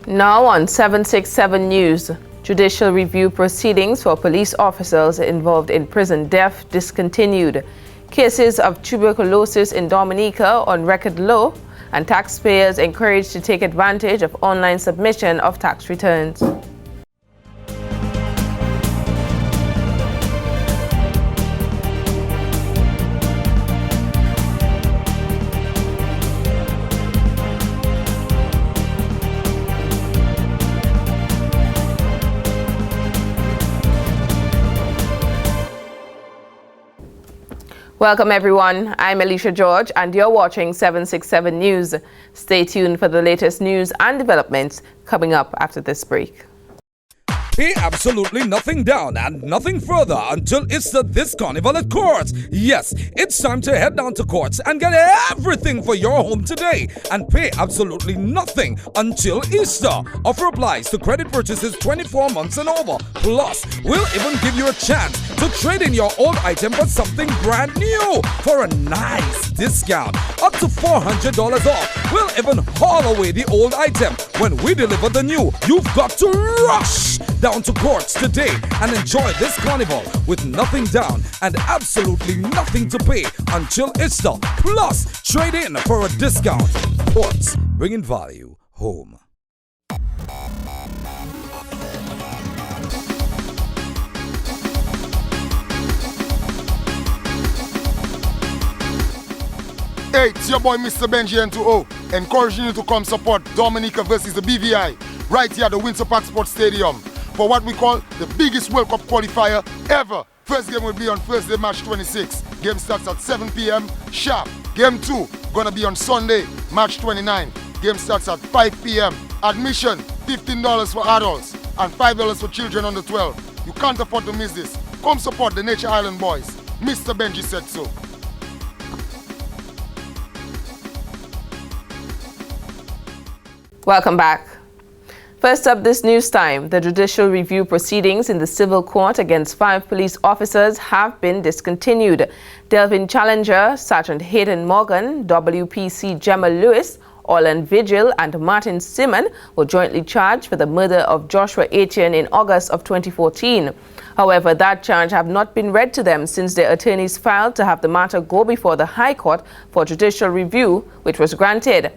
Now on 767 News, judicial review proceedings for police officers involved in prison death discontinued. Cases of tuberculosis in Dominica on record low, and taxpayers encouraged to take advantage of online submission of tax returns. Welcome everyone, I'm Alicia George and you're watching 767 News. Stay tuned for the latest news and developments coming up after this break. Pay absolutely nothing down and nothing further until Easter this carnival at Courts. Yes, it's time to head down to Courts and get everything for your home today and pay absolutely nothing until Easter. Offer applies to credit purchases 24 months and over. Plus, we'll even give you a chance to trade in your old item for something brand new for a nice discount. Up to $400 off. We'll even haul away the old item when we deliver the new. You've got to rush down to Courts today and enjoy this carnival with nothing down and absolutely nothing to pay until Easter. Plus, trade in for a discount. Courts, bringing value home. Hey, it's your boy Mr. Benji N2O, encouraging you to come support Dominica versus the BVI right here at the Windsor Park Sports Stadium for what we call the biggest World Cup qualifier ever. First game will be on Thursday, March 26. Game starts at 7 p.m. sharp. Game 2 gonna be on Sunday, March 29. Game starts at 5 p.m. Admission $15 for adults and $5 for children under 12. You can't afford to miss this. Come support the Nature Island boys. Mr. Benji said so. Welcome back. First up this news time, the judicial review proceedings in the civil court against 5 police officers have been discontinued. Delvin Challenger, Sergeant Hayden Morgan, WPC Gemma Lewis, Orland Vigil and Martin Simon were jointly charged for the murder of Joshua Etienne in August of 2014. However, that charge have not been read to them since their attorneys filed to have the matter go before the High Court for judicial review, which was granted.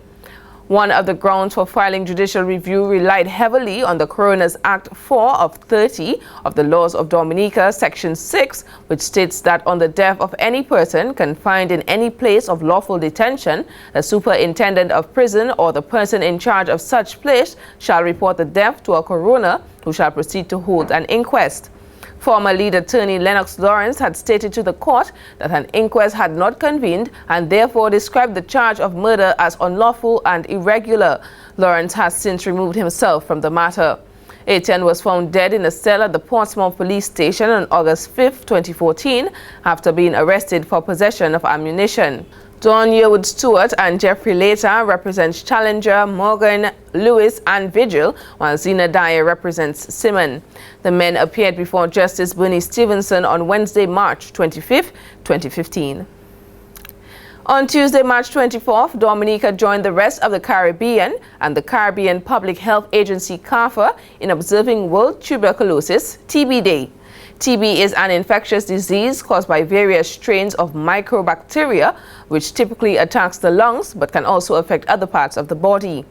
One of the grounds for filing judicial review relied heavily on the Coroner's Act 4 of 30 of the Laws of Dominica, Section 6, which states that on the death of any person confined in any place of lawful detention, the superintendent of prison or the person in charge of such place shall report the death to a coroner who shall proceed to hold an inquest. Former lead attorney Lennox Lawrence had stated to the court that an inquest had not convened and therefore described the charge of murder as unlawful and irregular. Lawrence has since removed himself from the matter. Etienne was found dead in a cell at the Portsmouth police station on August 5, 2014, after being arrested for possession of ammunition. Don Yearwood Stewart and Jeffrey Later represents Challenger, Morgan, Lewis and Vigil, while Zena Dyer represents Simon. The men appeared before Justice Bernie Stevenson on Wednesday, March 25, 2015. On Tuesday, March 24th, Dominica joined the rest of the Caribbean and the Caribbean Public Health Agency CARPHA in observing World Tuberculosis (TB) Day. TB is an infectious disease caused by various strains of microbacteria, which typically attacks the lungs but can also affect other parts of the body.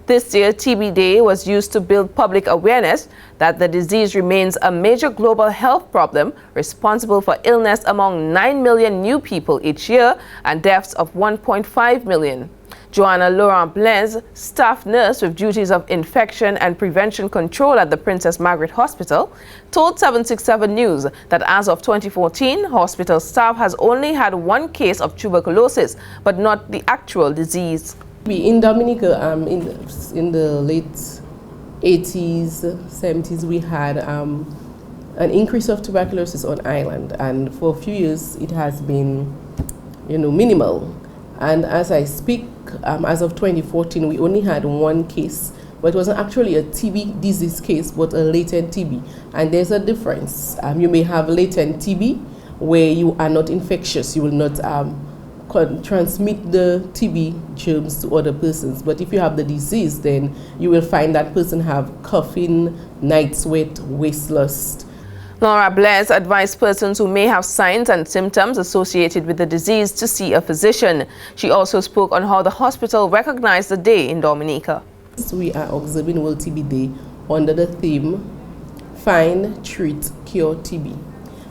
This year, TB Day was used to build public awareness that the disease remains a major global health problem responsible for illness among 9 million new people each year and deaths of 1.5 million. Joanna Laurent Blaise, staff nurse with duties of infection and prevention control at the Princess Margaret Hospital, told 767 News that as of 2014, hospital staff has only had 1 case of tuberculosis, but not the actual disease. In Dominica, in the late 80s, 70s, we had an increase of tuberculosis on island, and for a few years it has been, minimal. And as I speak, as of 2014, we only had 1 case, but it wasn't actually a TB disease case, but a latent TB. And there's a difference. You may have latent TB where you are not infectious, you will not transmit the TB germs to other persons. But if you have the disease, then you will find that person have coughing, night sweat, waist lust. Laura Blaise advised persons who may have signs and symptoms associated with the disease to see a physician. She also spoke on how the hospital recognized the day in Dominica. We are observing World TB Day under the theme Find, Treat, Cure TB.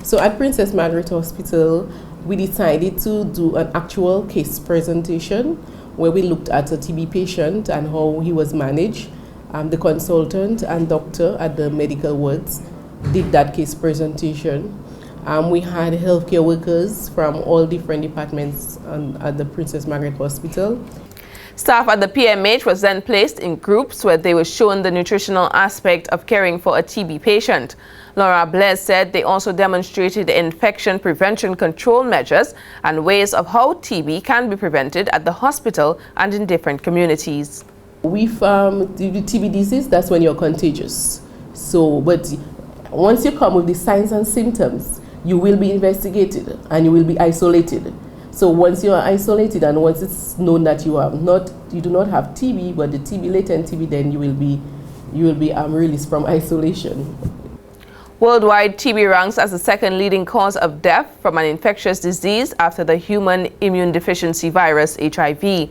So at Princess Margaret Hospital, we decided to do an actual case presentation where we looked at a TB patient and how he was managed. The consultant and doctor at the medical wards did that case presentation. We had healthcare workers from all different departments at the Princess Margaret Hospital. Staff at the PMH was then placed in groups where they were shown the nutritional aspect of caring for a TB patient. Laura Blaise said they also demonstrated infection prevention control measures and ways of how TB can be prevented at the hospital and in different communities. With the TB disease, that's when you're contagious. But once you come with the signs and symptoms, you will be investigated and you will be isolated. So once you are isolated and once it's known that you do not have TB, but the latent TB, then you will be released from isolation. Worldwide, TB ranks as the second leading cause of death from an infectious disease after the human immune deficiency virus, HIV.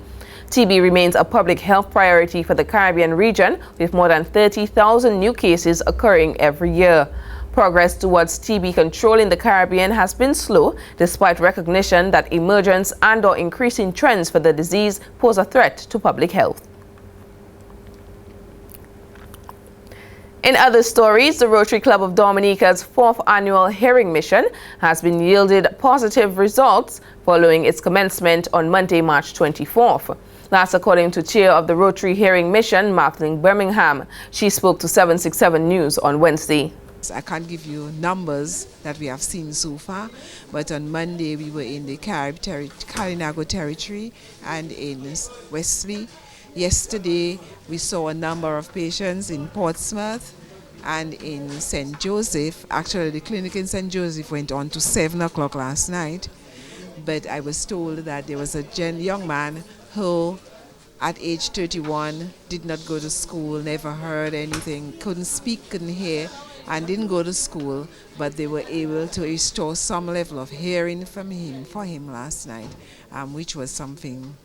TB remains a public health priority for the Caribbean region, with more than 30,000 new cases occurring every year. Progress towards TB control in the Caribbean has been slow, despite recognition that emergence and/or increasing trends for the disease pose a threat to public health. In other stories, the Rotary Club of Dominica's 4th annual hearing mission has been yielded positive results following its commencement on Monday, March 24th. That's according to Chair of the Rotary Hearing Mission, Martha Birmingham. She spoke to 767 News on Wednesday. I can't give you numbers that we have seen so far, but on Monday we were in the Carinago territory and in Wesley. Yesterday we saw a number of patients in Portsmouth and in St. Joseph. Actually, the clinic in St. Joseph went on to 7 o'clock last night, but I was told that there was a young man who at age 31 did not go to school, never heard anything, couldn't speak, couldn't hear, and didn't go to school, but they were able to restore some level of hearing for him last night, which was something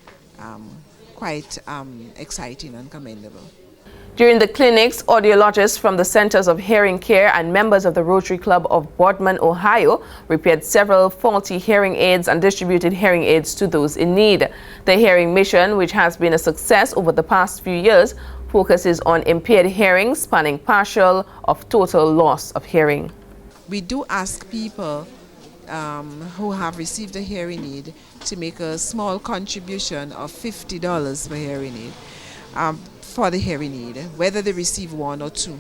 quite exciting and commendable. During the clinics, audiologists from the Centers of Hearing Care and members of the Rotary Club of Boardman, Ohio, repaired several faulty hearing aids and distributed hearing aids to those in need. The hearing mission, which has been a success over the past few years, focuses on impaired hearing spanning partial or total loss of hearing. We do ask people who have received a hearing aid to make a small contribution of $50 per hearing aid for the hearing aid, whether they receive 1 or 2.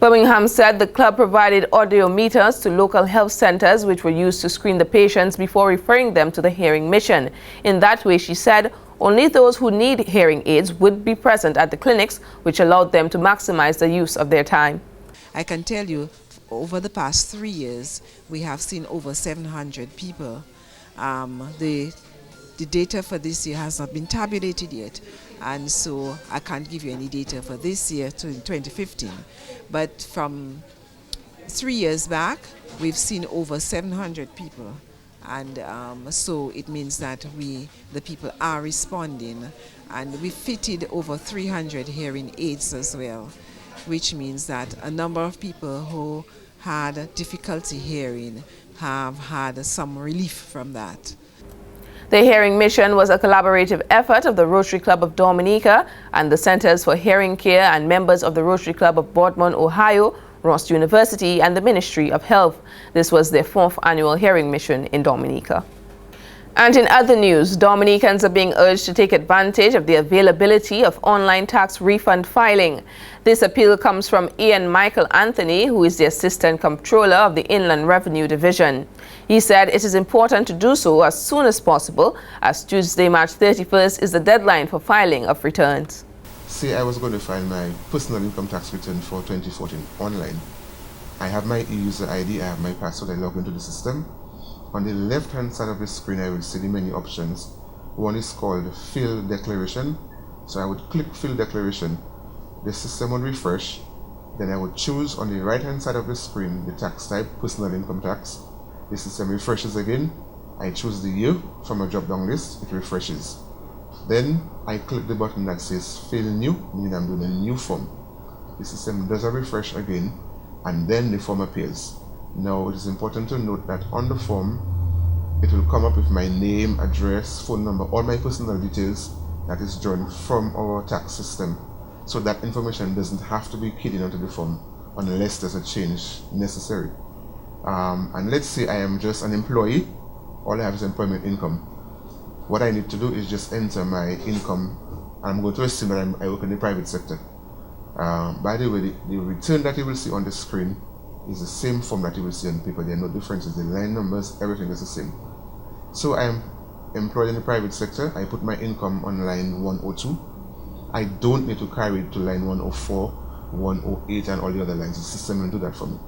Birmingham said the club provided audio meters to local health centers which were used to screen the patients before referring them to the hearing mission. In that way, she said, only those who need hearing aids would be present at the clinics, which allowed them to maximize the use of their time. I can tell you, over the past 3 years, we have seen over 700 people. The data for this year has not been tabulated yet, and so I can't give you any data for this year to 2015. But from 3 years back, we've seen over 700 people. And so it means that the people are responding, and we fitted over 300 hearing aids as well, which means that a number of people who had difficulty hearing have had some relief from that. The hearing mission was a collaborative effort of the Rotary Club of Dominica and the Centers for Hearing Care and members of the Rotary Club of Boardman, Ohio, Ross University, and the Ministry of Health. This was their 4th annual hearing mission in Dominica. And in other news, Dominicans are being urged to take advantage of the availability of online tax refund filing. This appeal comes from Ian Michael Anthony, who is the Assistant Comptroller of the Inland Revenue Division. He said it is important to do so as soon as possible, as Tuesday, March 31st is the deadline for filing of returns. Say I was going to file my personal income tax return for 2014 online. I have my e-user ID, I have my password, I log into the system, On the left-hand side of the screen, I will see the many options. One is called Fill Declaration. So I would click Fill Declaration. The system would refresh. Then I would choose on the right-hand side of the screen the tax type, personal income tax. The system refreshes again. I choose the year from a drop-down list. It refreshes. Then I click the button that says Fill New, meaning I'm doing a new form. The system does a refresh again, and then the form appears. Now it is important to note that on the form, it will come up with my name, address, phone number, all my personal details that is drawn from our tax system. So that information doesn't have to be keyed into the form unless there's a change necessary. And let's say I am just an employee, all I have is employment income. What I need to do is just enter my income. I'm going to assume that I work in the private sector. By the way, the return that you will see on the screen is the same form that you will see on paper. There are no differences. The line numbers, everything is the same. So I am employed in the private sector. I put my income on line 102. I don't need to carry it to line 104, 108, and all the other lines. The system will do that for me.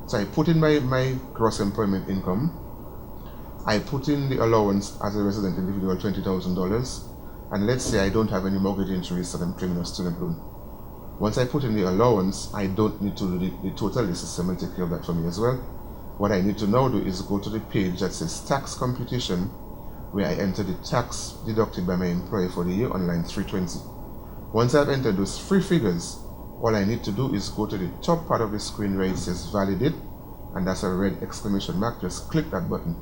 So I put in my gross employment income. I put in the allowance as a resident individual, $20,000. And let's say I don't have any mortgage injuries that I'm claiming a student loan. Once I put in the allowance, I don't need to do the total. The system will take care of that for me as well. What I need to now do is go to the page that says tax computation, where I enter the tax deducted by my employer for the year on line 320. Once I've entered those three figures, all I need to do is go to the top part of the screen where it says validate, and that's a red exclamation mark. Just click that button.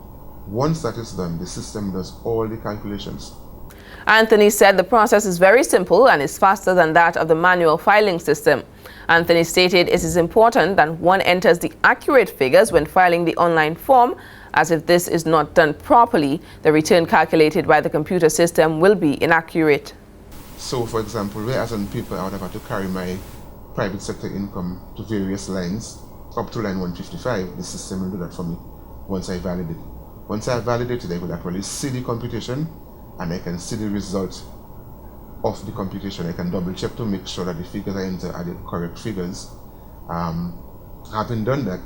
Once that is done, the system does all the calculations. Anthony said the process is very simple and is faster than that of the manual filing system. Anthony stated it is important that one enters the accurate figures when filing the online form, as if this is not done properly, the return calculated by the computer system will be inaccurate. So, for example, whereas on paper I would have had to carry my private sector income to various lines, up to line 155, the system will do that for me once I validate it. Once I validate it, I will actually see the computation, and I can see the result of the computation. I can double check to make sure that the figures I enter are the correct figures. Having done that,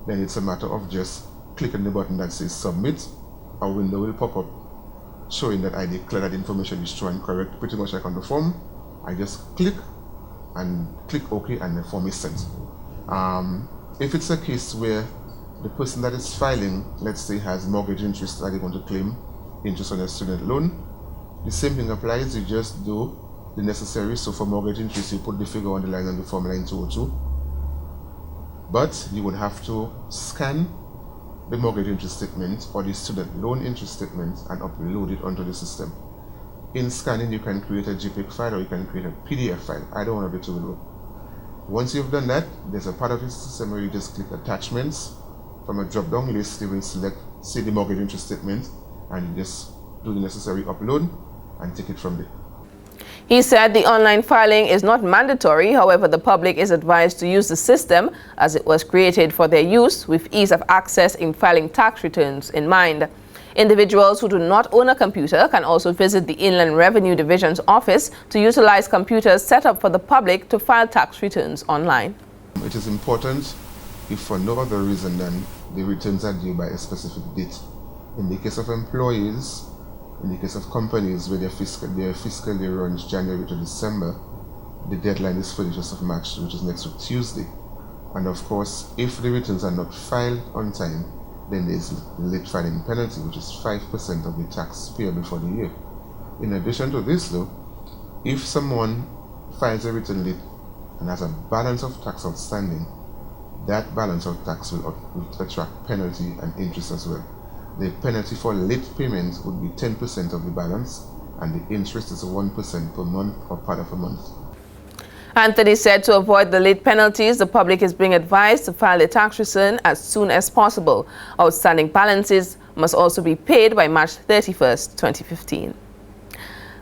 then it's a matter of just clicking the button that says submit. A window will pop up showing that I declare that information is true and correct, pretty much like on the form. I just click OK, and the form is sent. If it's a case where the person that is filing, let's say, has mortgage interest that they want to claim, interest on a student loan, the same thing applies. You just do the necessary. So for mortgage interest, you put the figure on the line on the form, line 202. But you would have to scan the mortgage interest statement or the student loan interest statement and upload it onto the system. In scanning, you can create a JPEG file or you can create a PDF file. Either one of the two will work. Once you've done that, there's a part of the system where you just click attachments. From a drop-down list, you will select, say, the mortgage interest statement, and you just do the necessary upload and take it from there. He said the online filing is not mandatory. However, the public is advised to use the system as it was created for their use with ease of access in filing tax returns in mind. Individuals who do not own a computer can also visit the Inland Revenue Division's office to utilize computers set up for the public to file tax returns online. It is important, if for no other reason than the returns are due by a specific date. In the case of employees, in the case of companies where their fiscal year runs January to December, the deadline is for the 1st of March, which is next week Tuesday. And of course, if the returns are not filed on time, then there is late filing penalty, which is 5% of the tax payable for the year. In addition to this though, if someone files a return late and has a balance of tax outstanding, that balance of tax will attract penalty and interest as well. The penalty for late payment would be 10% of the balance, and the interest is 1% per month or part of a month. Anthony said to avoid the late penalties, the public is being advised to file their tax return as soon as possible. Outstanding balances must also be paid by March 31st, 2015.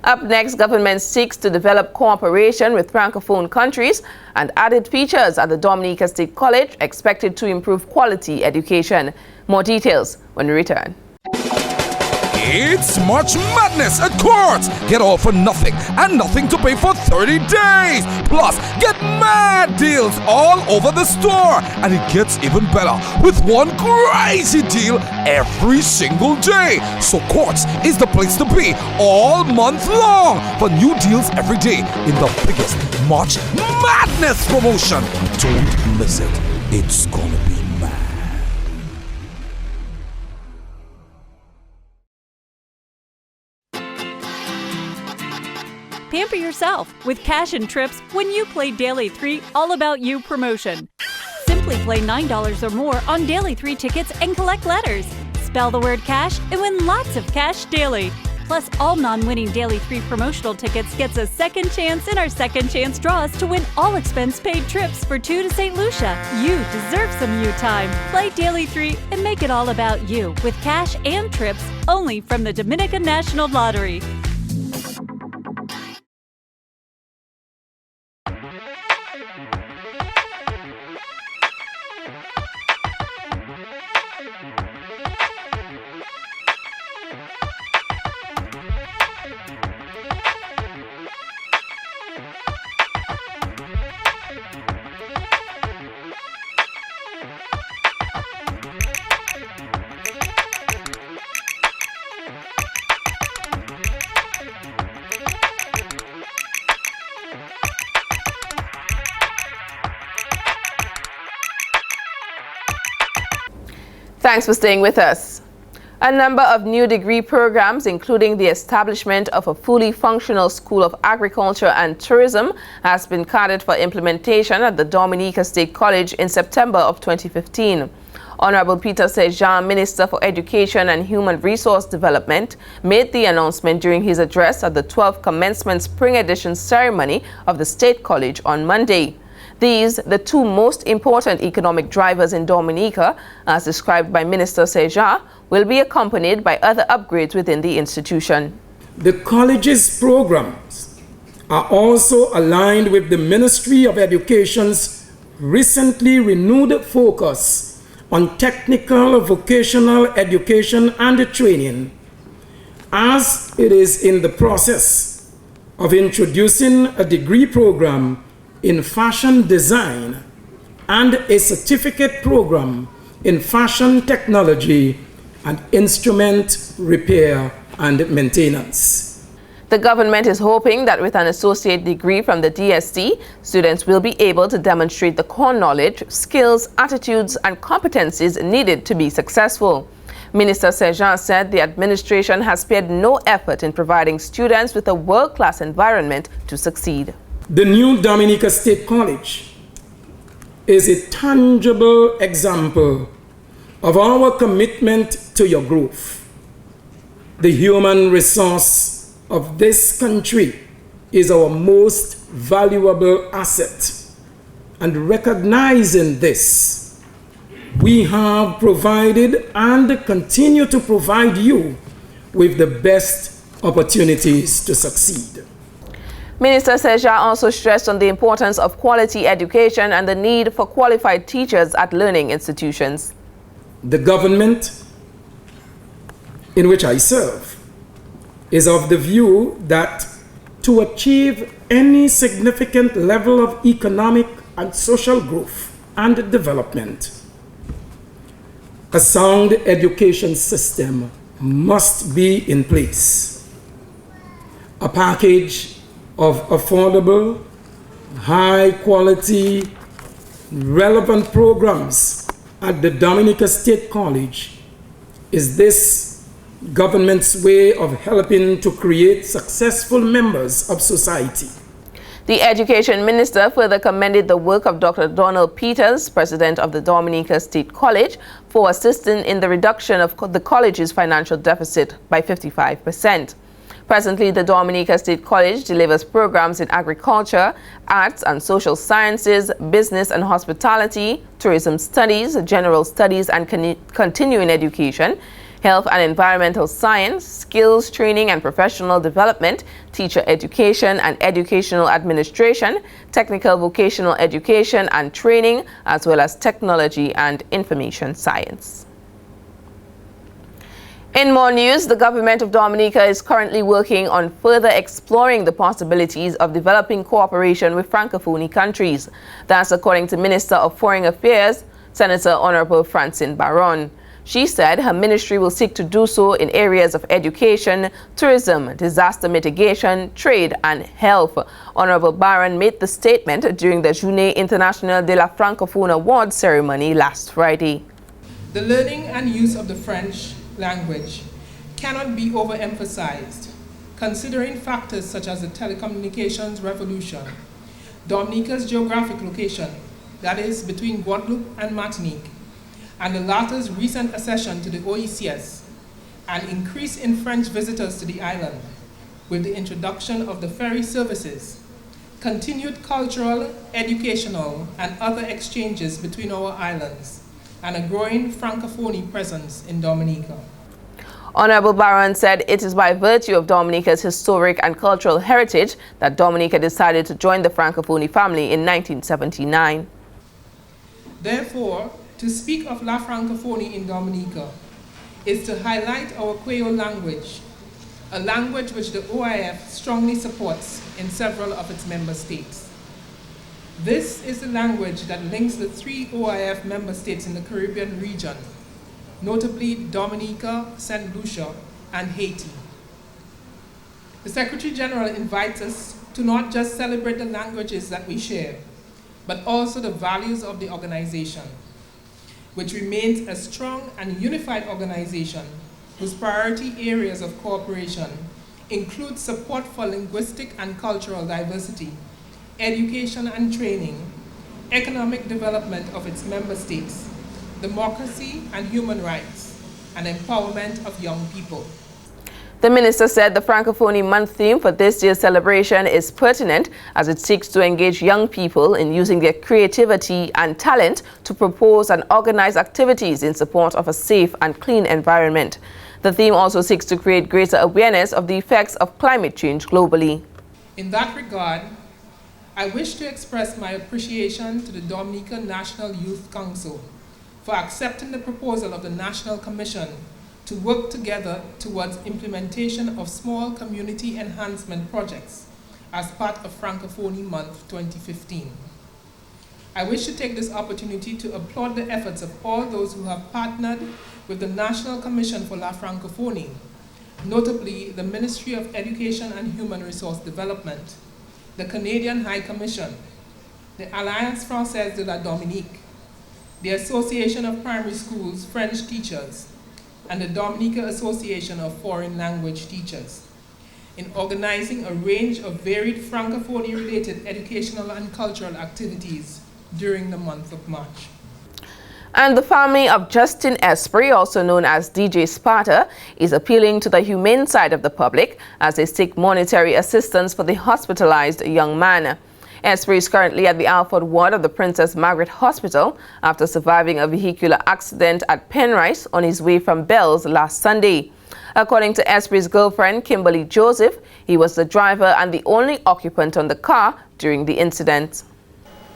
Up next, government seeks to develop cooperation with Francophone countries and added features at the Dominica State College expected to improve quality education. More details when we return. It's March Madness at Courts. Get all for nothing and nothing to pay for 30 days. Plus, get mad deals all over the store. And it gets even better with one crazy deal every single day. So Courts is the place to be all month long for new deals every day in the biggest March Madness promotion. Don't miss it. It's gonna be mad. Pamper yourself with cash and trips when you play Daily 3 All About You promotion. Simply play $9 or more on Daily 3 tickets and collect letters. Spell the word cash and win lots of cash daily. Plus, all non-winning Daily 3 promotional tickets gets a second chance in our second chance draws to win all expense-paid trips for 2 to St. Lucia. You deserve some you time. Play Daily 3 and make it all about you with cash and trips only from the Dominican National Lottery. Thanks for staying with us. A number of new degree programs, including the establishment of a fully functional School of Agriculture and Tourism, has been carted for implementation at the Dominica State College in September of 2015. Honorable Peter Sejan, Minister for Education and Human Resource Development, made the announcement during his address at the 12th Commencement Spring Edition ceremony of the State College on Monday. These, the two most important economic drivers in Dominica, as described by Minister Sejan, will be accompanied by other upgrades within the institution. The college's programs are also aligned with the Ministry of Education's recently renewed focus on technical vocational education and training, as it is in the process of introducing a degree program in fashion design and a certificate program in fashion technology and instrument repair and maintenance. The government is hoping that with an associate degree from the DST, students will be able to demonstrate the core knowledge, skills, attitudes, and competencies needed to be successful. Minister Sejan said the administration has spared no effort in providing students with a world-class environment to succeed. The new Dominica State College is a tangible example of our commitment to your growth. The human resource of this country is our most valuable asset. And recognizing this, we have provided and continue to provide you with the best opportunities to succeed. Minister Sejan also stressed on the importance of quality education and the need for qualified teachers at learning institutions. The government in which I serve is of the view that to achieve any significant level of economic and social growth and development, a sound education system must be in place. A package of affordable, high-quality, relevant programs at the Dominica State College is this government's way of helping to create successful members of society. The Education Minister further commended the work of Dr. Donald Peters, President of the Dominica State College, for assisting in the reduction of the college's financial deficit by 55%. Presently, the Dominica State College delivers programs in agriculture, arts and social sciences, business and hospitality, tourism studies, general studies and continuing education, health and environmental science, skills training and professional development, teacher education and educational administration, technical vocational education and training, as well as technology and information science. In more news, the government of Dominica is currently working on further exploring the possibilities of developing cooperation with Francophone countries. That's according to Minister of Foreign Affairs, Senator Honorable Francine Baron. She said her ministry will seek to do so in areas of education, tourism, disaster mitigation, trade and health. Honorable Baron made the statement during the Journée Internationale de la Francophone Awards ceremony last Friday. The learning and use of the French language cannot be overemphasized, considering factors such as the telecommunications revolution, Dominica's geographic location, that is between Guadeloupe and Martinique, and the latter's recent accession to the OECS, an increase in French visitors to the island, with the introduction of the ferry services, continued cultural, educational, and other exchanges between our islands, and a growing Francophonie presence in Dominica. Honorable Baron said it is by virtue of Dominica's historic and cultural heritage that Dominica decided to join the Francophonie family in 1979. Therefore, to speak of La Francophonie in Dominica is to highlight our Creole language, a language which the OIF strongly supports in several of its member states. This is the language that links the 3 OIF member states in the Caribbean region, notably Dominica, St. Lucia, and Haiti. The Secretary General invites us to not just celebrate the languages that we share, but also the values of the organization, which remains a strong and unified organization whose priority areas of cooperation include support for linguistic and cultural diversity, education and training, economic development of its member states, democracy and human rights, and empowerment of young people. The minister said the Francophonie Month theme for this year's celebration is pertinent as it seeks to engage young people in using their creativity and talent to propose and organize activities in support of a safe and clean environment. The theme also seeks to create greater awareness of the effects of climate change globally. In that regard, I wish to express my appreciation to the Dominica National Youth Council for accepting the proposal of the National Commission to work together towards implementation of small community enhancement projects as part of Francophonie Month 2015. I wish to take this opportunity to applaud the efforts of all those who have partnered with the National Commission for La Francophonie, notably the Ministry of Education and Human Resource Development, the Canadian High Commission, the Alliance Française de la Dominique, the Association of Primary Schools French Teachers, and the Dominica Association of Foreign Language Teachers, in organizing a range of varied Francophonie-related educational and cultural activities during the month of March. And the family of Justin Esprit, also known as DJ Sparta, is appealing to the humane side of the public as they seek monetary assistance for the hospitalized young man. Esprit is currently at the Alford ward of the Princess Margaret Hospital after surviving a vehicular accident at Penrice on his way from Bells last Sunday. According to Esprit's girlfriend, Kimberly Joseph, he was the driver and the only occupant on the car during the incident.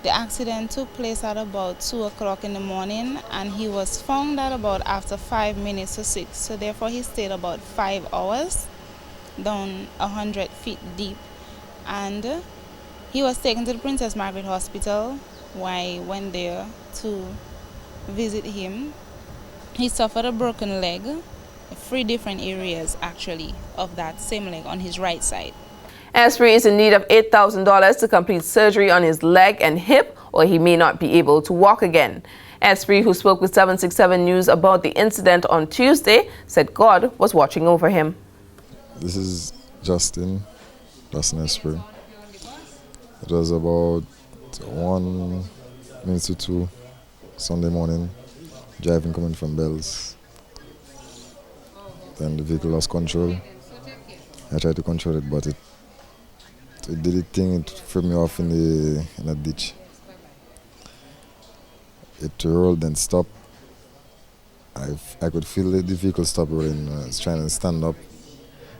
The accident took place at about 2 o'clock in the morning, and he was found at about after 5 minutes to 6. So therefore he stayed about 5 hours down 100 feet deep. And he was taken to the Princess Margaret Hospital. I went there to visit him. He suffered a broken leg, 3 different areas actually of that same leg on his right side. Esprit is in need of $8,000 to complete surgery on his leg and hip, or he may not be able to walk again. Esprit, who spoke with 767 News about the incident on Tuesday, said God was watching over him. This is Justin Esprit. It was about 1 minute to 2 Sunday morning, driving coming from Bells. Then the vehicle lost control. I tried to control it, but it did its thing. It threw me off in a ditch. It rolled and stopped. I could feel the vehicle stop rolling. I was trying to stand up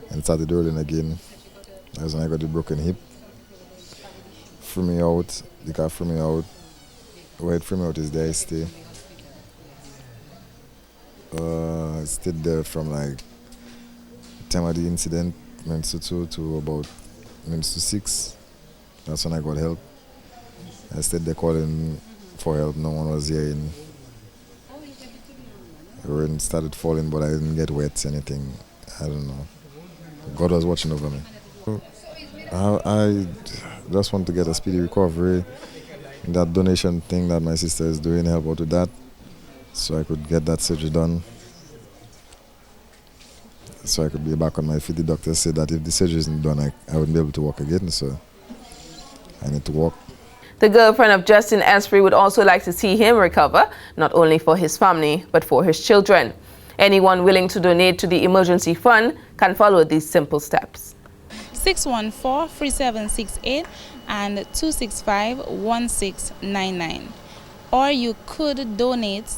and started rolling again. That was when I got the broken hip. Threw me out. The car threw me out. Where it threw me out is there I stay. I stayed there from like time of the incident, minutes to 2 to about minutes to 6. That's when I got help. I stayed there calling for help. No one was hearing. The rain started falling, but I didn't get wet, anything. I don't know. God was watching over me. I just want to get a speedy recovery. That donation thing that my sister is doing, help out with that, so I could get that surgery done. So I could be back on my feet. The doctor said that if the surgery isn't done, I wouldn't be able to walk again, so I need to walk. The girlfriend of Justin Esprit would also like to see him recover, not only for his family, but for his children. Anyone willing to donate to the emergency fund can follow these simple steps. 614-3768 and 265-1699. Or you could donate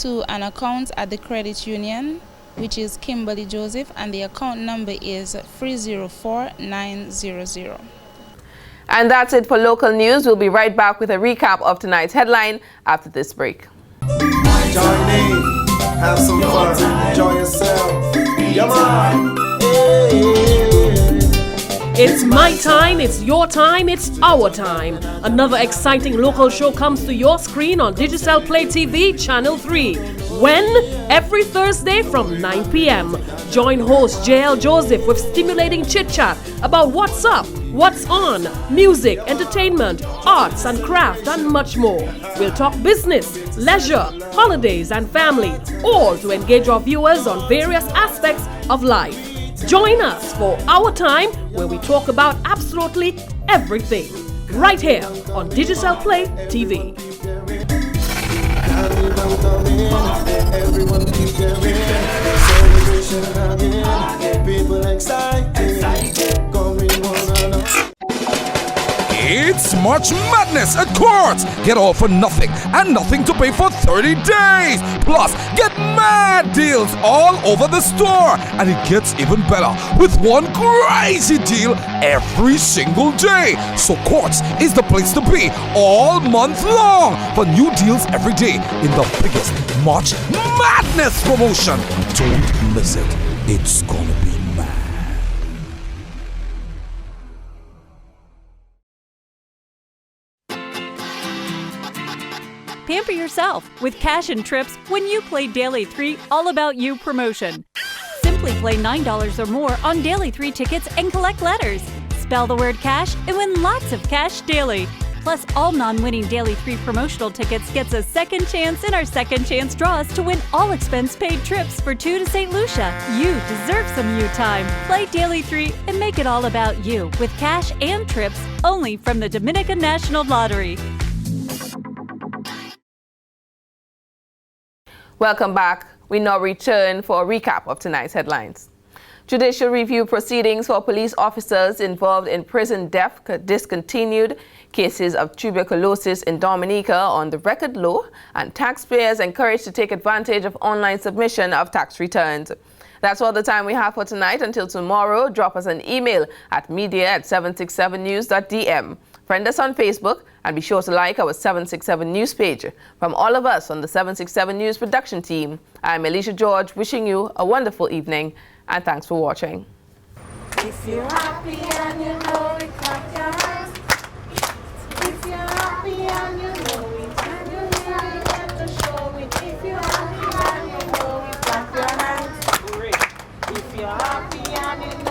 to an account at the credit union, which is Kimberly Joseph, and the account number is 304900. And that's it for local news. We'll be right back with a recap of tonight's headline after this break. Join in, have some fun, enjoy yourself. Come on. It's my time, it's your time, it's our time. Another exciting local show comes to your screen on Digicel Play TV Channel 3. When? Every Thursday from 9 p.m. Join host JL Joseph with stimulating chit-chat about what's up, what's on, music, entertainment, arts and craft, and much more. We'll talk business, leisure, holidays, and family, all to engage our viewers on various aspects of life. Join us for Our Time, where we talk about absolutely everything, right here on Digicel Play TV. People excited, coming on. It's March Madness at Courts. Get all for nothing and nothing to pay for 30 days. Plus, get mad deals all over the store. And it gets even better with one crazy deal every single day. So Courts is the place to be all month long for new deals every day in the biggest March Madness promotion. Don't miss it. It's gonna be mad. Pamper yourself with cash and trips when you play Daily 3 All About You promotion. Simply play $9 or more on Daily 3 tickets and collect letters. Spell the word cash and win lots of cash daily. Plus, all non-winning Daily 3 promotional tickets gets a second chance in our second chance draws to win all expense-paid trips for 2 to St. Lucia. You deserve some you time. Play Daily 3 and make it all about you with cash and trips only from the Dominican National Lottery. Welcome back. We now return for a recap of tonight's headlines. Judicial review proceedings for police officers involved in prison death discontinued, cases of tuberculosis in Dominica on the record low, and taxpayers encouraged to take advantage of online submission of tax returns. That's all the time we have for tonight. Until tomorrow, drop us an email at media@767news.dm. Friend us on Facebook and be sure to like our 767 News page. From all of us on the 767 News production team, I'm Alicia George wishing you a wonderful evening and thanks for watching. If you're happy and you know it, clap your hands. If you're happy and you know it, and you really get to show it. If you're happy and you know it, clap your hands. If you're happy and you know